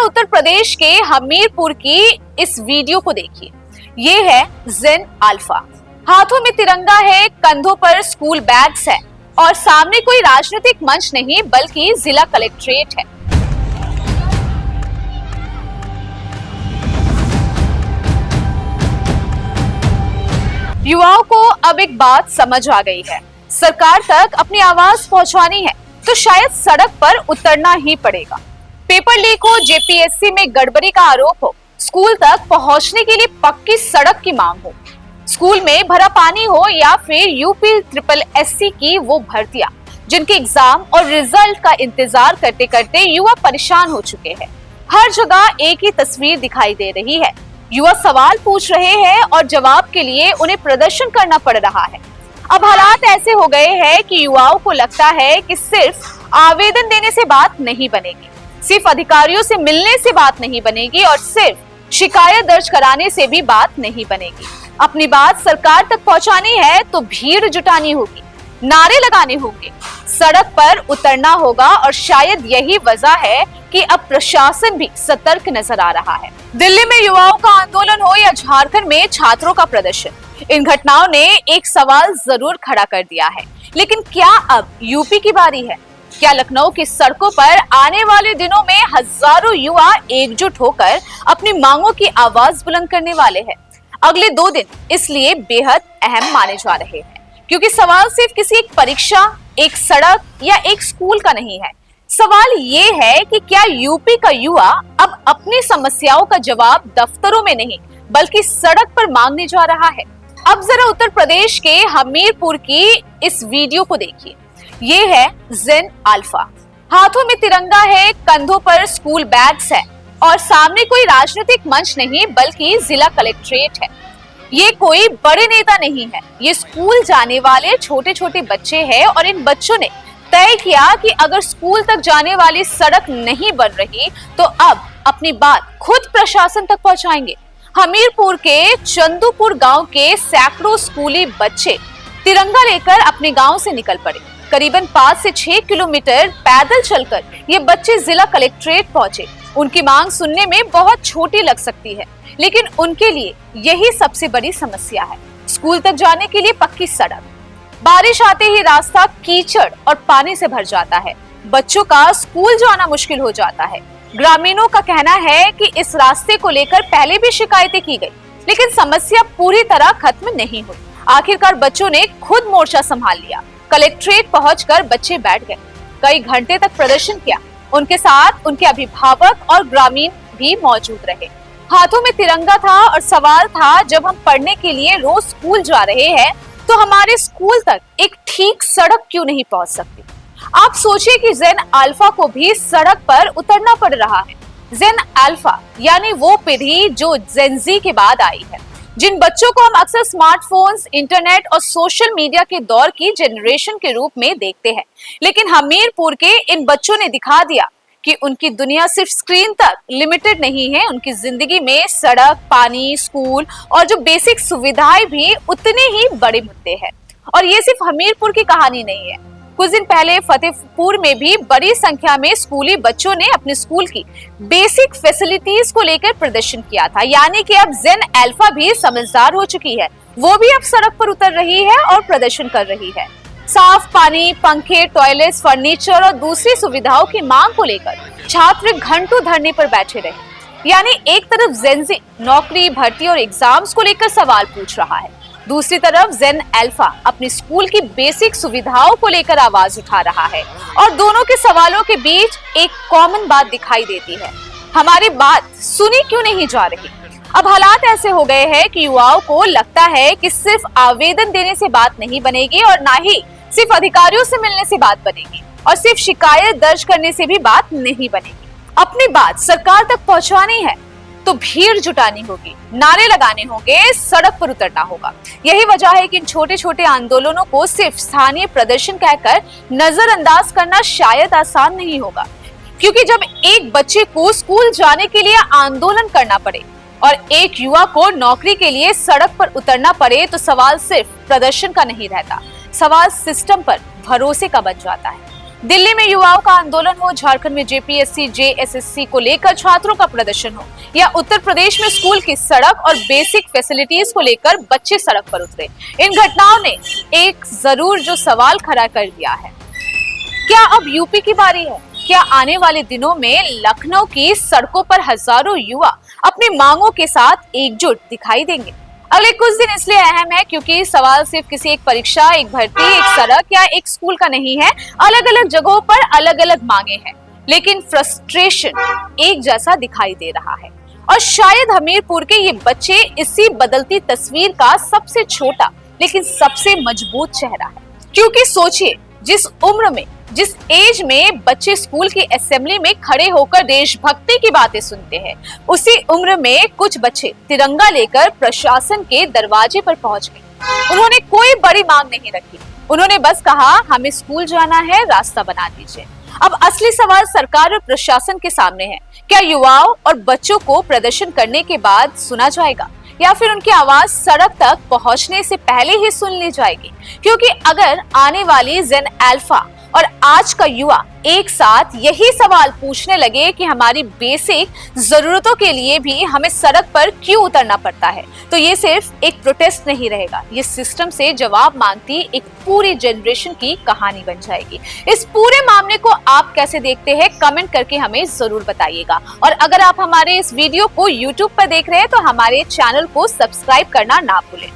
उत्तर प्रदेश के हमीरपुर की इस वीडियो को देखिए। ये है जेन अल्फा। हाथों में तिरंगा है, कंधों पर स्कूल बैग्स है और सामने कोई राजनीतिक मंच नहीं बल्कि जिला कलेक्ट्रेट है। युवाओं को अब एक बात समझ आ गई है, सरकार तक अपनी आवाज पहुंचानी है तो शायद सड़क पर उतरना ही पड़ेगा। पेपर लीक हो, जेपीएससी में गड़बड़ी का आरोप हो, स्कूल तक पहुंचने के लिए पक्की सड़क की मांग हो, स्कूल में भरा पानी हो या फिर यूपी ट्रिपल एससी की वो भर्तियां जिनके एग्जाम और रिजल्ट का इंतजार करते करते युवा परेशान हो चुके हैं। हर जगह एक ही तस्वीर दिखाई दे रही है। युवा सवाल पूछ रहे हैं और जवाब के लिए उन्हें प्रदर्शन करना पड़ रहा है। अब हालात ऐसे हो गए हैं कि युवाओं को लगता है कि सिर्फ आवेदन देने से बात नहीं बनेगी, सिर्फ अधिकारियों से मिलने से बात नहीं बनेगी और सिर्फ शिकायत दर्ज कराने से भी बात नहीं बनेगी। अपनी बात सरकार तक पहुंचानी है तो भीड़ जुटानी होगी, नारे लगाने होंगे, सड़क पर उतरना होगा और शायद यही वजह है कि अब प्रशासन भी सतर्क नजर आ रहा है। दिल्ली में युवाओं का आंदोलन हो या झारखंड में छात्रों का प्रदर्शन, इन घटनाओं ने एक सवाल जरूर खड़ा कर दिया है। लेकिन क्या अब यूपी की बारी है? क्या लखनऊ की सड़कों पर आने वाले दिनों में हजारों युवा एकजुट होकर अपनी मांगों की आवाज बुलंद करने वाले हैं? अगले 2 दिन इसलिए बेहद अहम माने जा रहे हैं, क्योंकि सवाल सिर्फ किसी एक परीक्षा, एक सड़क या एक स्कूल का नहीं है। सवाल ये है कि क्या यूपी का युवा अब अपनी समस्याओं का जवाब दफ्तरों में नहीं बल्कि सड़क पर मांगने जा रहा है? अब जरा उत्तर प्रदेश के हमीरपुर की इस वीडियो को देखिए। ये है जेन अल्फा। हाथों में तिरंगा है, कंधों पर स्कूल बैग्स है और सामने कोई राजनीतिक मंच नहीं बल्कि जिला कलेक्ट्रेट है। ये कोई बड़े नेता नहीं है, ये स्कूल जाने वाले छोटे छोटे बच्चे हैं और इन बच्चों ने तय किया कि अगर स्कूल तक जाने वाली सड़क नहीं बन रही तो अब अपनी बात खुद प्रशासन तक पहुंचाएंगे। हमीरपुर के चंदूपुर गांव के सैकड़ों स्कूली बच्चे तिरंगा लेकर अपने गांव से निकल पड़े। करीबन 5 से 6 किलोमीटर पैदल चलकर ये बच्चे जिला कलेक्ट्रेट पहुंचे। उनकी मांग सुनने में बहुत छोटी लग सकती है, लेकिन उनके लिए यही सबसे बड़ी समस्या है। स्कूल तक जाने के लिए पक्की सड़क। बारिश आते ही रास्ता कीचड़ और पानी से भर जाता है, बच्चों का स्कूल जाना मुश्किल हो जाता है। ग्रामीणों का कहना है कि इस रास्ते को लेकर पहले भी शिकायतें की गई, लेकिन समस्या पूरी तरह खत्म नहीं हुई। आखिरकार बच्चों ने खुद मोर्चा संभाल लिया। कलेक्ट्रेट पहुंचकर बच्चे बैठ गए, कई घंटे तक प्रदर्शन किया। उनके साथ उनके अभिभावक और ग्रामीण भी मौजूद रहे। हाथों में तिरंगा था और सवाल था, जब हम पढ़ने के लिए रोज स्कूल जा रहे हैं तो हमारे स्कूल तक एक ठीक सड़क क्यों नहीं पहुंच सकती? आप सोचिए कि जेन अल्फा को भी सड़क पर उतरना पड़ रहा है। जेन अल्फा यानी वो पीढ़ी जो जेन जी के बाद आई है, जिन बच्चों को हम अक्सर स्मार्टफोन्स, इंटरनेट और सोशल मीडिया के दौर की जनरेशन के रूप में देखते हैं। लेकिन हमीरपुर के इन बच्चों ने दिखा दिया कि उनकी दुनिया सिर्फ स्क्रीन तक लिमिटेड नहीं है। उनकी जिंदगी में सड़क, पानी, स्कूल और जो बेसिक सुविधाएं भी उतने ही बड़े मुद्दे हैं। और ये सिर्फ हमीरपुर की कहानी नहीं है। कुछ दिन पहले फतेहपुर में भी बड़ी संख्या में स्कूली बच्चों ने अपने स्कूल की बेसिक फैसिलिटीज को लेकर प्रदर्शन किया था। यानी कि अब जेन अल्फा भी समझदार हो चुकी है, वो भी अब सड़क पर उतर रही है और प्रदर्शन कर रही है। साफ पानी, पंखे, टॉयलेट्स, फर्नीचर और दूसरी सुविधाओं की मांग को लेकर छात्र घंटों धरने पर बैठे रहे। यानी एक तरफ जेन जी नौकरी, भर्ती और एग्जाम्स को लेकर सवाल पूछ रहा है, दूसरी तरफ जेन अल्फा अपनी स्कूल की बेसिक सुविधाओं को लेकर आवाज उठा रहा है। और दोनों के सवालों के बीच एक कॉमन बात दिखाई देती है, हमारी बात सुनी क्यों नहीं जा रही? अब हालात ऐसे हो गए हैं कि युवाओं को लगता है कि सिर्फ आवेदन देने से बात नहीं बनेगी और ना ही सिर्फ अधिकारियों से मिलने से बात बनेगी और सिर्फ शिकायत दर्ज करने से भी बात नहीं बनेगी। अपनी बात सरकार तक पहुंचानी है तो भीड़ जुटानी होगी, नारे लगाने होंगे, सड़क पर उतरना होगा। यही वजह है कि इन छोटे छोटे आंदोलनों को सिर्फ स्थानीय प्रदर्शन कहकर नजरअंदाज करना शायद आसान नहीं होगा, क्योंकि जब एक बच्चे को स्कूल जाने के लिए आंदोलन करना पड़े और एक युवा को नौकरी के लिए सड़क पर उतरना पड़े तो सवाल सिर्फ प्रदर्शन का नहीं रहता, सवाल सिस्टम पर भरोसे का बन जाता है। दिल्ली में युवाओं का आंदोलन हो, झारखंड में जेपीएससी जेएसएससी को लेकर छात्रों का प्रदर्शन हो, या उत्तर प्रदेश में स्कूल की सड़क और बेसिक फैसिलिटीज को लेकर बच्चे सड़क पर उतरे, इन घटनाओं ने एक जरूर जो सवाल खड़ा कर दिया है, क्या अब यूपी की बारी है? क्या आने वाले दिनों में लखनऊ की सड़कों पर हजारों युवा अपनी मांगों के साथ एकजुट दिखाई देंगे? अगले कुछ दिन इसलिए अहम है क्योंकि सवाल सिर्फ किसी एक परीक्षा, एक भर्ती, एक सड़क या एक स्कूल का नहीं है। अलग अलग जगहों पर अलग अलग मांगे हैं, लेकिन फ्रस्ट्रेशन एक जैसा दिखाई दे रहा है। और शायद हमीरपुर के ये बच्चे इसी बदलती तस्वीर का सबसे छोटा लेकिन सबसे मजबूत चेहरा है। क्योंकि सोचिए, जिस उम्र में, जिस एज में बच्चे स्कूल की असेंबली में खड़े होकर देशभक्ति की बातें सुनते हैं, उसी उम्र में कुछ बच्चे तिरंगा लेकर प्रशासन के दरवाजे पर पहुंच गए। उन्होंने कोई बड़ी मांग नहीं रखी, उन्होंने बस कहा, हमें स्कूल जाना है, रास्ता बना दीजिए। अब असली सवाल सरकार और प्रशासन के सामने है, क्या युवाओं और बच्चों को प्रदर्शन करने के बाद सुना जाएगा या फिर उनकी आवाज सड़क तक पहुंचने से पहले ही सुन ली जाएगी? क्योंकि अगर आने वाली जेन अल्फा और आज का युवा एक साथ यही सवाल पूछने लगे कि हमारी बेसिक जरूरतों के लिए भी हमें सड़क पर क्यों उतरना पड़ता है, तो ये सिर्फ एक प्रोटेस्ट नहीं रहेगा, ये सिस्टम से जवाब मांगती एक पूरी जनरेशन की कहानी बन जाएगी। इस पूरे मामले को आप कैसे देखते हैं, कमेंट करके हमें जरूर बताइएगा। और अगर आप हमारे इस वीडियो को यूट्यूब पर देख रहे हैं तो हमारे चैनल को सब्सक्राइब करना ना भूलें।